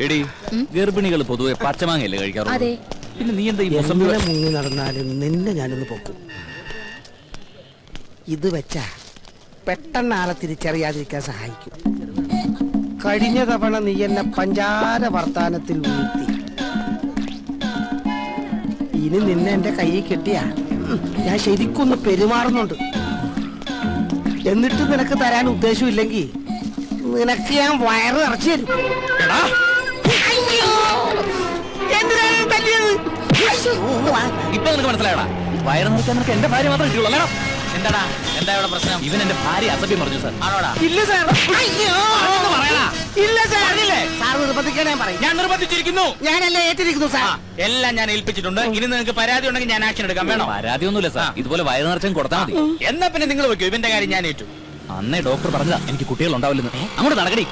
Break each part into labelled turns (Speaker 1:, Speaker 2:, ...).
Speaker 1: എടി ഗർഭിണികൾ പൊതുവെ പച്ചമാങ്ങയല്ലേ കഴിക്കാറുള്ളത്? പിന്നെ നീ എന്താ ഈ
Speaker 2: മുങ്ങി നടന്നാലും നിന്നെ ഞാനൊന്ന് പൊക്കും. ഇത് വെച്ചാ പെട്ടെന്ന് ആളെ തിരിച്ചറിയാതിരിക്കാൻ സഹായിക്കും. കഴിഞ്ഞ തവണ നീ എന്നെ പഞ്ചാര വർത്താനത്തിൽ വീഴ്ത്തി. ഇനി നിന്നെ എന്റെ കയ്യിൽ കെട്ടിയാ ഞാൻ ശരിക്കൊന്ന് പെരുമാറുന്നുണ്ട്. എന്നിട്ട് നിനക്ക് തരാൻ ഉദ്ദേശമില്ലെങ്കിൽ നിനക്ക് ഞാൻ വയറ് നിറച്ചു തരും.
Speaker 1: ഇപ്പൊ നിനക്ക് മനസ്സിലായടാ, വയറ് നിറക്കാൻ നിനക്ക് എന്റെ ഭാര്യ മാത്രമേ കിട്ടുള്ളൂ. എന്താടാ, എന്താ ഇവിടെ പ്രശ്നം? ഇവൻ എന്റെ ഭാര്യ അസഭ്യം പറഞ്ഞു സാർ. ആണോടാ?
Speaker 2: ഇല്ല സാർ. ഇല്ല സാർ. സാർ നിർബന്ധിക്കാൻ ഞാൻ പറയും.
Speaker 1: ഞാൻ നിർബന്ധിച്ചിരിക്കുന്നു.
Speaker 2: ഞാനല്ലേ ഏറ്റിരിക്കുന്നു സാർ.
Speaker 1: എല്ലാം ഞാൻ ഏൽപ്പിച്ചിട്ടുണ്ട്. ഇനി നിങ്ങൾക്ക് പരാതി ഉണ്ടെങ്കിൽ ഞാൻ ആക്ഷൻ എടുക്കാം. വേണോ? പരാതി ഒന്നുമില്ല സാർ, ഇതുപോലെ വയറ് നിറച്ചും കൊടുത്താൽ മതി. എന്നാ പിന്നെ നിങ്ങൾ വെക്കൂ, ഇവന്റെ കാര്യം ഞാൻ ഏറ്റു. അന്നേ ഡോക്ടർ പറഞ്ഞതാ എനിക്ക് കുട്ടികൾ ഉണ്ടാവില്ലെന്ന്. അങ്ങോട്ട് നടക്കടി.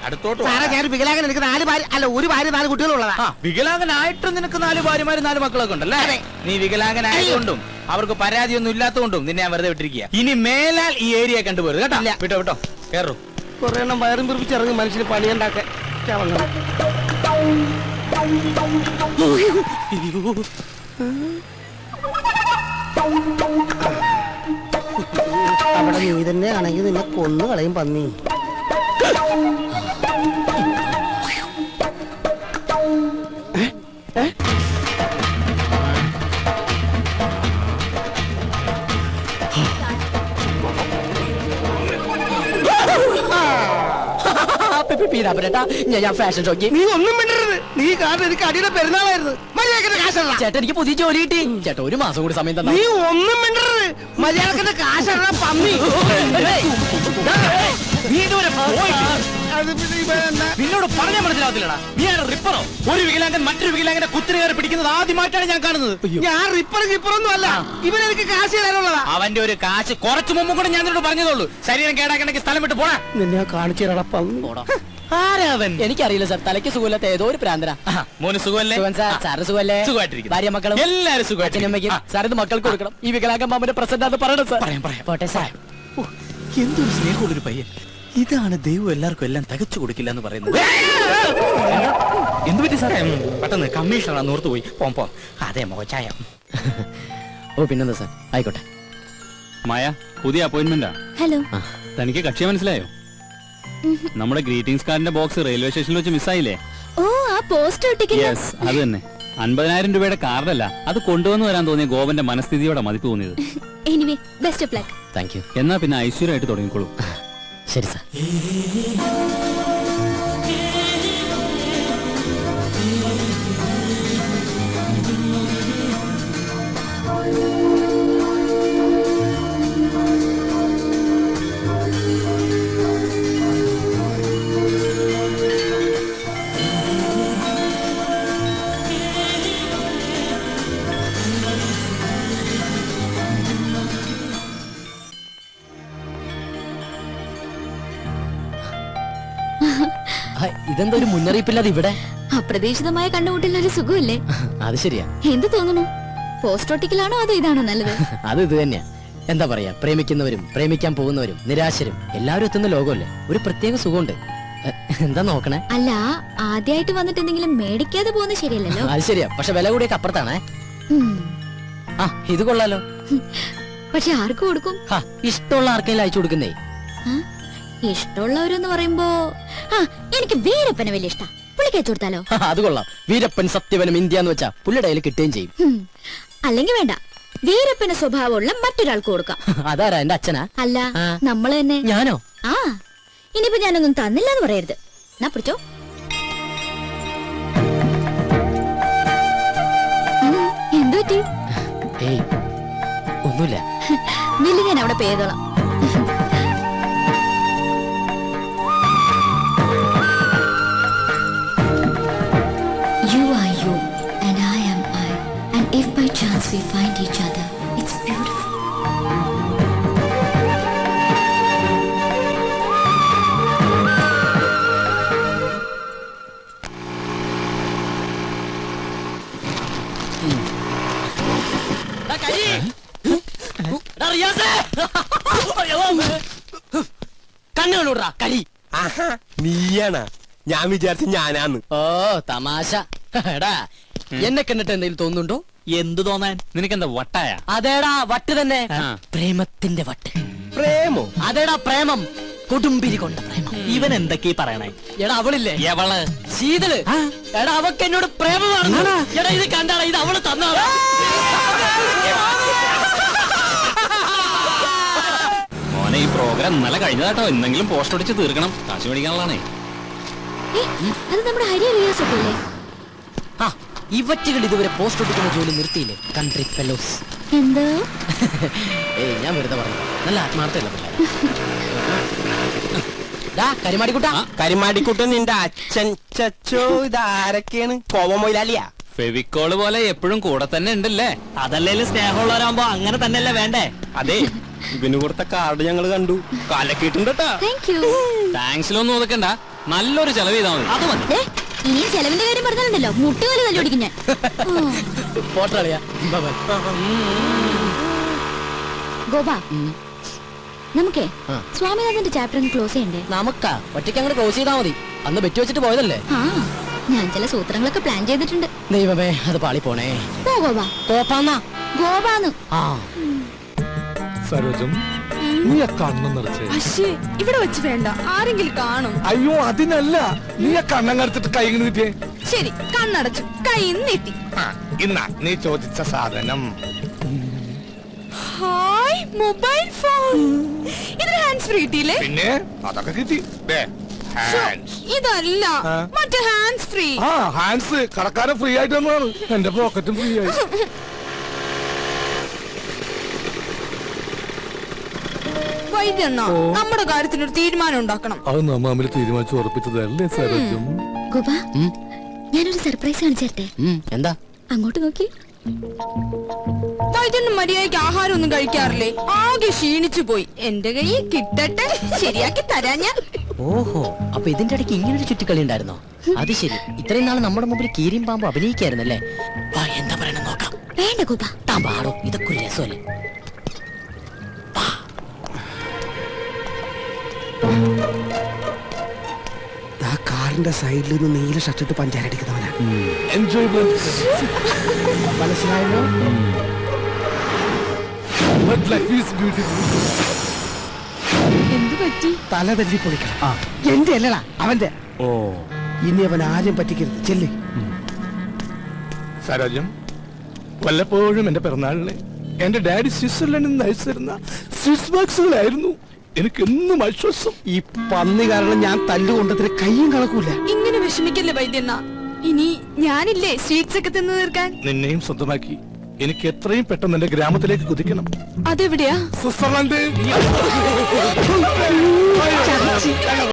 Speaker 1: അടുത്തോട്ട്
Speaker 2: ഞാൻ വികലാംഗൻ. എനിക്ക് 4 ഭാര്യ അല്ല, ഒരു ഭാര്യ 4 കുട്ടികളുള്ളതാ.
Speaker 1: വികലാംഗനായിട്ടും നിനക്ക് 4 ഭാര്യമാരും 4 മക്കളൊക്കെ ഉണ്ടല്ലേ? നീ വികലാംഗനായതുകൊണ്ടും അവർക്ക് പരാതിയൊന്നും ഇല്ലാത്തതുകൊണ്ടും നിന്നെ ഞാൻ വെറുതെ വിട്ടിരിക്കുക. ഇനി മേലാൽ ഈ ഏരിയ കണ്ടുപോരുത് കേട്ടോ. വിട്ടോ വിട്ടോ, കേറൂ.
Speaker 2: കുറെ എണ്ണം വയറും പിറിപ്പിച്ചിറങ്ങി മനുഷ്യന് പണിയുണ്ടാക്കാൻ. അവിടെ നീ തന്നെ ആണെങ്കിൽ നിന്നെ കൊന്നു കളയും പന്നി.
Speaker 3: ഞാൻ ഫാഷൻ ഷോക്ക്.
Speaker 2: നീ ഒന്നും മിണ്ടരുത്. നീ കാരണം എനിക്ക് അടിയുടെ പെരുന്നാളായിരുന്നു. മര്യാദക്കിന്റെ കാശല്ല.
Speaker 3: ചേട്ടാ എനിക്ക് പുതിയ ജോലി കിട്ടി. ചേട്ടാ 1 മാസം കൂടി സമയം തന്നെ.
Speaker 2: നീ ഒന്നും മിണ്ടരുത്. മര്യാദക്കിന്റെ കാശല്ല പന്നി.
Speaker 1: നിന്നോട് പറഞ്ഞാൽ മനസ്സിലാവത്തില്ലടാ. നീ ആണ് റിപ്പറോ? ഒരു വികലാംഗൻ മറ്റൊരു വികലാംഗനെ കുത്തിരി പിടിക്കുന്നത് ആദ്യമായിട്ടാണ് ഞാൻ കാണുന്നത്.
Speaker 2: ഞാൻ റിപ്പറൊന്നും അല്ല. ഇവനെനിക്ക് കാശ് തരാനുള്ളതാ.
Speaker 1: അവന്റെ ഒരു കാശ് കുറച്ചു മുമ്പ് കൂടെ ഞാൻ നിന്നോട് പറഞ്ഞതോളൂ. ശരീരം കേടാക്കണമെങ്കിൽ സ്ഥലം വിട്ട് പോടാ.
Speaker 2: നിന്നെ കാണിച്ചു തരാടാ പന്നി.
Speaker 1: ആരാവൻ?
Speaker 3: എനിക്കറിയില്ല സാർ. തലയ്ക്ക് സുഖമില്ലാത്ത ഏതോ ഒരു പ്രാന്തന.
Speaker 1: മോന് സുഖമല്ലേ?
Speaker 3: സാറ് സുഖമല്ലേ?
Speaker 1: സുഖമായിട്ടിരിക്കുന്നു.
Speaker 3: ഭാര്യ മക്കളും
Speaker 1: എല്ലാരും സുഖമായിട്ടിരിക്കും.
Speaker 3: സാർ ഇത് മക്കൾക്ക് കൊടുക്കണം. ഈ വികലാംഗൻ മാമന്റെ പ്രസന്റ് ആണ് പറയണം സാർ. പോട്ടെ സാർ.
Speaker 1: എന്തൊരു സ്നേഹമുള്ളൊരു പയ്യൻ. ഇതാണ് ദൈവം എല്ലാവർക്കും എല്ലാം തികച്ചു കൊടുക്കില്ല എന്ന് പറയുന്നത്. എന്ത് പറ്റി സാറേ? പെട്ടെന്ന് കമ്മീഷണറാണ് ഓർത്തു പോയി. പോ. അതെ മോച്ചായ.
Speaker 3: ഓ പിന്നെന്താ സാർ, ആയിക്കോട്ടെ.
Speaker 4: മായ, പുതിയ അപ്പോയിന്റ്മെന്റാ.
Speaker 5: ഹലോ.
Speaker 4: തനിക്ക് കക്ഷിയെ മനസ്സിലായോ? നമ്മുടെ ഗ്രീറ്റിംഗ്സ് കാർഡിന്റെ ബോക്സ് റെയിൽവേ സ്റ്റേഷനിൽ വെച്ച് മിസ്സായില്ലേ?
Speaker 5: ഓ, ആ പോസ്റ്റർ ഒട്ടിക്കുന്ന.
Speaker 4: യെസ്, അത് തന്നെ. 50,000 രൂപയുടെ കാർഡല്ല, അത് കൊണ്ടുവന്ന് വരാൻ തോന്നിയ ഗോപന്റെ മനസ്ഥിതിയോടെ മതിപ്പ് തോന്നിയത്.
Speaker 5: Anyway, best of luck.
Speaker 3: Thank you.
Speaker 4: എന്നാ പിന്നെ ഐശ്വര്യമായിട്ട് തുടങ്ങിക്കോളൂ.
Speaker 3: ശരി സാർ. ഇതെന്താ ഒരു മുന്നറിയിപ്പില്ലാതെ ഇവിടെ?
Speaker 5: അപ്രതീക്ഷിതമായ കണ്ടുമുട്ടൽ ഒരു സുഖമല്ലേ?
Speaker 3: അത് ശരിയാ.
Speaker 5: എന്ത് തോന്നുന്നു? പോസ്റ്റ് ഒട്ടിക്കലാണോ അതോ ഇതാണോ നല്ലത്?
Speaker 3: അത് ഇത് തന്നെയാ. എന്താ പറയാ, പ്രേമിക്കുന്നവരും പ്രേമിക്കാൻ പോകുന്നവരും നിരാശരും എല്ലാവരും എത്തുന്ന ലോകമല്ലേ. ഒരു പ്രത്യേക സുഖമുണ്ട്. എന്താ നോക്കണേ?
Speaker 5: അല്ല, ആദ്യമായിട്ട് വന്നിട്ട് എന്തെങ്കിലും മേടിക്കാതെ പോകുന്നത് ശരിയല്ലല്ലോ.
Speaker 3: അത് ശരിയാ, പക്ഷെ വില കൂടിയൊക്കെ അപ്പുറത്താണേ. ആ, ഇത് കൊള്ളാലോ.
Speaker 5: പക്ഷെ ആർക്ക് കൊടുക്കും?
Speaker 3: ഇഷ്ടമുള്ള ആർക്കെങ്കിലും അയച്ചു കൊടുക്കുന്നേ.
Speaker 5: ഇഷ്ടമുള്ളവരെന്ന് പറയുമ്പോ എനിക്ക് വീരപ്പനെ വലിയ ഇഷ്ടം. പുള്ളിക്ക് അയച്ചു കൊടുത്താലോ?
Speaker 3: അത് കൊള്ളാം. വീരപ്പൻ സത്യവനും ഇന്ത്യ എന്ന് വെച്ചാ പുള്ളിയുടെ കയ്യിൽ കിട്ടുകയും ചെയ്യും.
Speaker 5: അല്ലെങ്കിൽ വേണ്ട, വീരപ്പന് സ്വഭാവമുള്ള മറ്റൊരാൾക്ക് കൊടുക്കാം.
Speaker 3: അതാരാ? എന്റെ അച്ഛനാ?
Speaker 5: അല്ല, നമ്മള് തന്നെ.
Speaker 3: ഞാനോ?
Speaker 5: ആ, ഇനിയിപ്പോ ഞാനൊന്നും തന്നില്ല എന്ന് പറയരുത്. എന്നാ പിടിച്ചോ. എന്തു പറ്റി?
Speaker 3: ഏയ് ഒന്നുമില്ല.
Speaker 5: നില്ല, ഞാൻ അവിടെ പേതോളാം. You are you and I am I, and if by chance we find each other, it's beautiful.
Speaker 3: കണ്ണുകളൂടാ കരി.
Speaker 6: നീയാണ? ഞാൻ വിചാരിച്ച ഞാനാന്ന്.
Speaker 3: ഓ തമാശ. എടാ എന്നെ കണ്ടിട്ട് എന്തെങ്കിലും തോന്നുന്നുണ്ടോ?
Speaker 4: എന്ത് തോന്നാൻ? നിനക്കെന്താ വട്ടായ?
Speaker 3: അതേടാ വട്ട് തന്നെ.
Speaker 4: ആ.
Speaker 3: പ്രേമത്തിന്റെ വട്ട്.
Speaker 6: പ്രേമോ?
Speaker 3: അതേടാ പ്രേമം. കൊടുമ്പിരി കൊണ്ട പ്രേമം.
Speaker 1: ഇവൻ എന്തൊക്കെയാ പറയണേ?
Speaker 3: എടാ അവളില്ലേ
Speaker 1: എവള്?
Speaker 3: ശീതള്. എടാ അവക്ക് എന്നോട് പ്രേമമാണ്. എടാ ഇത് കണ്ടാടാ, ഇത് അവള് തന്നാടാ.
Speaker 4: മോനെ ഈ പ്രോഗ്രാം ഇന്നലെ കഴിഞ്ഞതാട്ടോ. എന്തെങ്കിലും പോസ്റ്റ് അടിച്ച് തീർക്കണം. കാശ് മേടിക്കാനുള്ളതാണേ.
Speaker 5: അത് നമ്മുടെ ഹരി റിയാസ് ഒക്കെ അല്ലേ?
Speaker 3: ആ ഇവറ്റുകൾ ഇതുവരെ പോസ്റ്റ് ഒട്ടിക്കുന്ന ജോലി നിർത്തിയില്ലേ? Country fellows.
Speaker 5: എന്തോ
Speaker 3: ഏയ് ഞാൻ വെറുതെ പറഞ്ഞു. നല്ല ആത്മാർത്ഥമല്ല കരിമാടിക്കുട്ടാ.
Speaker 6: കരിമാടിക്കുട്ടൻ നിന്റെ അച്ഛൻ. ചച്ചോ ഇതാരൊക്കെയാണ്? കോവമൊയിലാലിയാ?
Speaker 4: ഫെവിക്കോള് പോലെ എപ്പോഴും കൂടെ തന്നെ ഉണ്ടല്ലേ?
Speaker 1: അതല്ലേലും സ്നേഹമുള്ളവരാകുമ്പോ അങ്ങനെ തന്നെയല്ലേ വേണ്ടേ?
Speaker 6: അതെ, ഇവന് കൊടുത്ത കാർഡ് ഞങ്ങൾ കണ്ടു. കാലക്കിട്ടുണ്ട് കേട്ടാ.
Speaker 5: Thank you.
Speaker 4: താങ്ക്സിലൊന്നും ഒതുക്കണ്ട, നല്ലൊരു ചെലവ് ചെയ്താൽ മതി.
Speaker 1: അത് മതി.
Speaker 5: ഇനി ചെലവിന്റെ കാര്യം പറഞ്ഞാലുണ്ടല്ലോ മുട്ടുകാലി തല്ലോടിക്കും ഞാൻ.
Speaker 3: പോട്ടളിയാ.
Speaker 5: ഗോപ നമുക്കേ
Speaker 3: ആ.
Speaker 5: സ്വാമിനാഥന്റെ ചാപ്റ്റർ ക്ലോസ് ചെയ്യണ്ടേ?
Speaker 3: നമുക്കാ ഒറ്റയ്ക്ക് അങ്ങോട്ട് ക്ലോസ് ചെയ്താൽ മതി. അന്ന് ബെറ്റ് വെച്ചിട്ട് പോയതല്ലേ?
Speaker 5: ആ ഞാൻ ചില സൂത്രങ്ങളൊക്കെ പ്ലാൻ ചെയ്തിട്ടുണ്ട്.
Speaker 3: ദൈവമേ അത് പാളി പോണേ.
Speaker 5: പോ ഗോപ.
Speaker 3: കോപ്പാന്നാ.
Speaker 5: ഗോപാന്ന്.
Speaker 3: ആ
Speaker 7: സരോജം, നീ ആ കണ്ണു നിറച്ചേ.
Speaker 8: അശ്ശേ, ഇവിടെ വെച്ച് വേണ്ട, ആരെങ്കിലും കാണും.
Speaker 7: അയ്യോ അതിനല്ല, നീ ആ കണ്ണങ്ങടച്ചിട്ട് കൈ നീട്ടിയേ.
Speaker 8: ശരി, കണ്ണടച്ചു, കൈ നീട്ടി.
Speaker 7: ഇന്നാ നീ ചോദിച്ച സാധനം.
Speaker 8: Hi, mobile phone. ഇത് ഹാൻഡ്സ് ഫ്രീ കിട്ടിയില്ലേ?
Speaker 7: പിന്നെ അതൊക്കെ കിട്ടി. ദേ, hands.
Speaker 8: ഇതല്ല,
Speaker 7: ആ.
Speaker 8: മറ്റേ ഹാൻഡ്സ് ഫ്രീ.
Speaker 7: ആ ഹാൻഡ്സ് കടക്കാരൻ ഫ്രീ ആയിട്ട് തന്നതാണ്. എന്റെ പോക്കറ്റും ഫ്രീ ആയി.
Speaker 8: വൈദ്യണ്ണ, നമ്മുടെ കാര്യത്തിനൊരു തീരുമാനം ഉണ്ടാക്കണം.
Speaker 7: അത് നമ്മ തമ്മിൽ തീരുമാനിച്ചു ഉറപ്പിച്ചതല്ലേ സരോജം?
Speaker 5: ഗോപ ഞാനൊരു സർപ്രൈസ് കാണിച്ചേരട്ടെ.
Speaker 3: എന്താ?
Speaker 5: അങ്ങോട്ട് നോക്കി.
Speaker 8: വൈദ്യണ്ണ മര്യാദയ്ക്ക് ആഹാരം ഒന്നും കഴിക്കാറില്ലേ? ആകെ ക്ഷീണിച്ചു പോയി. എന്റെ കൈ കിട്ടട്ടെ, ശരിയാക്കി തരാ ഞാൻ.
Speaker 3: ഓഹോ, അപ്പൊ ഇതിന്റെ ഇടയ്ക്ക് ഇങ്ങനൊരു ചുറ്റിക്കളി ഉണ്ടായിരുന്നോ? അത് ശരി. ഇത്രയും നാൾ നമ്മുടെ മുമ്പിൽ കീരിയും പാമ്പും അഭിനയിക്കായിരുന്നല്ലേ? എന്താ പറയണ നോക്കാം.
Speaker 5: വേണ്ട ഗോപ.
Speaker 3: താൻ പാടോ, ഇതൊക്കെ ഒരു രസമല്ലേ?
Speaker 2: ആ കാറിന്റെ സൈഡിൽ നിന്ന് നീല ഷർട്ടിട്ട് പഞ്ചാരടിക്കുന്നവനാ.
Speaker 7: എൻജോയ്മെന്റ്.
Speaker 2: മനസ്സിലായല്ലോ?
Speaker 7: But life is beautiful.
Speaker 8: എന്ത് പറ്റി?
Speaker 2: തല തല്ലി പൊളിക്കണം. എന്റെ അല്ലടാ, അവന്റെ.
Speaker 7: ഓ
Speaker 2: ഇനി അവൻ ആരും പറ്റിക്കരുത്. ചെല്ല്.
Speaker 7: സരോജം, വല്ലപ്പോഴും എന്റെ പിറന്നാളിന് എന്റെ ഡാഡി സ്വിറ്റ്സർലൻഡിൽ നിന്ന് അയച്ചിരുന്ന സ്വിസ് ബോക്സുകളായിരുന്നു എനിക്കെന്നും ആശ്വാസം.
Speaker 2: ഈ പന്നി കാരണം ഞാൻ തല്ലുകൊണ്ടതിന് കയ്യും കണക്കൂല.
Speaker 8: ഇങ്ങനെ വിഷമിക്കല്ലേ വൈദ്യണ്ണ. ഇനി ഞാനില്ലേ സ്വീറ്റ്സ് ഒക്കെ തിന്നു തീർക്കാൻ.
Speaker 7: നിന്നെയും സ്വന്തമാക്കി എനിക്ക് എത്രയും പെട്ടെന്ന് എന്റെ ഗ്രാമത്തിലേക്ക് കുതിക്കണം.
Speaker 8: അതെവിടെയാ?
Speaker 7: സ്വിറ്റ്സർലൻഡ്.